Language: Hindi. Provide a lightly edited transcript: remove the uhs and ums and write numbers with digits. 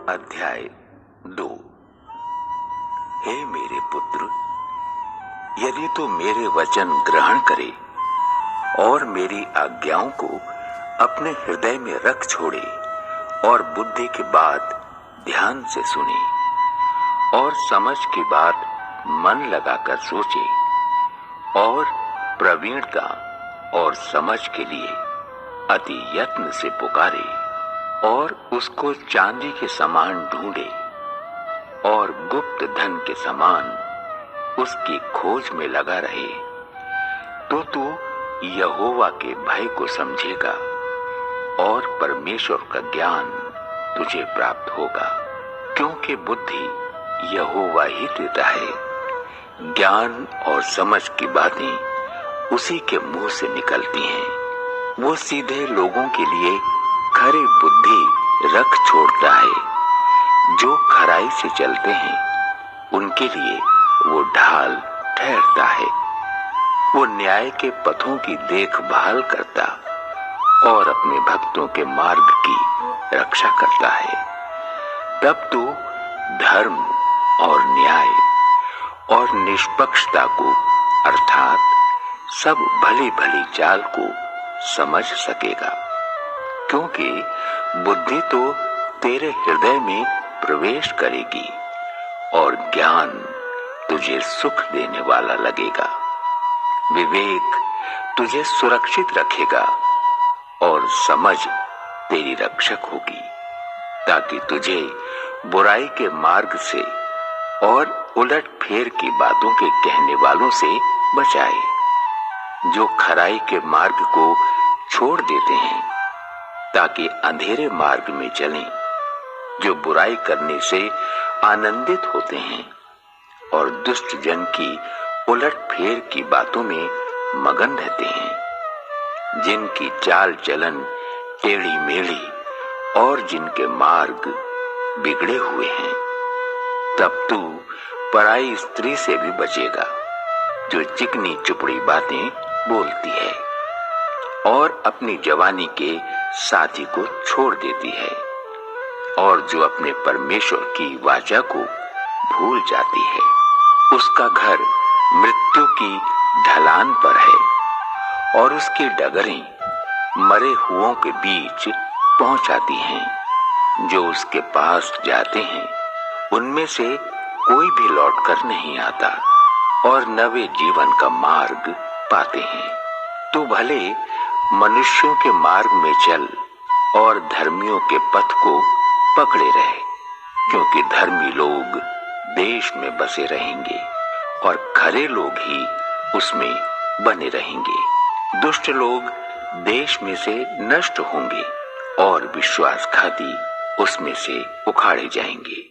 अध्याय 2। हे मेरे पुत्र, यदि तू मेरे वचन ग्रहण करे और मेरी आज्ञाओं को अपने हृदय में रख छोड़े और बुद्धि की बात ध्यान से सुने और समझ की बात मन लगाकर सोचे और प्रवीणता और समझ के लिए अति यत्न से पुकारे और उसको चांदी के समान ढूंढे और गुप्त धन के समान उसकी खोज में लगा रहे, तो तू यहोवा के भय को समझेगा और परमेश्वर का ज्ञान तुझे प्राप्त होगा, क्योंकि बुद्धि यहोवा ही देता है। ज्ञान और समझ की बातें उसी के मुंह से निकलती हैं। वो सीधे लोगों के लिए खरी बुद्धि रख छोड़ता है। जो खराई से चलते हैं उनके लिए वो ढाल ठहरता है। वो न्याय के पथों की देखभाल करता और अपने भक्तों के मार्ग की रक्षा करता है। तब तू धर्म और न्याय और निष्पक्षता को अर्थात सब भली भली चाल को समझ सकेगा, क्योंकि बुद्धि तो तेरे हृदय में प्रवेश करेगी और ज्ञान तुझे सुख देने वाला लगेगा। विवेक तुझे सुरक्षित रखेगा और समझ तेरी रक्षक होगी, ताकि तुझे बुराई के मार्ग से और उलट फेर की बातों के कहने वालों से बचाए, जो खराई के मार्ग को छोड़ देते हैं ताकि अंधेरे मार्ग में चलें, जो बुराई करने से आनंदित होते हैं और दुष्ट जन की उलट फेर की बातों में मगन रहते हैं, जिनकी चाल चलन टेढ़ी मेढ़ी और जिनके मार्ग बिगड़े हुए हैं। तब तू पराई स्त्री से भी बचेगा, जो चिकनी चुपड़ी बातें बोलती है और अपनी जवानी के साथी को छोड़ देती है और जो अपने परमेश्वर की वाचा को भूल जाती है। उसका घर मृत्यु की ढलान पर है और उसकी डगरें मरे हुओं के बीच पहुंचाती हैं। जो उसके पास जाते हैं उनमें से कोई भी लौटकर नहीं आता और नवे जीवन का मार्ग पाते हैं। तो भले मनुष्यों के मार्ग में चल और धर्मियों के पथ को पकड़े रहे, क्योंकि धर्मी लोग देश में बसे रहेंगे और खरे लोग ही उसमें बने रहेंगे। दुष्ट लोग देश में से नष्ट होंगे और विश्वासघाती उसमें से उखाड़े जाएंगे।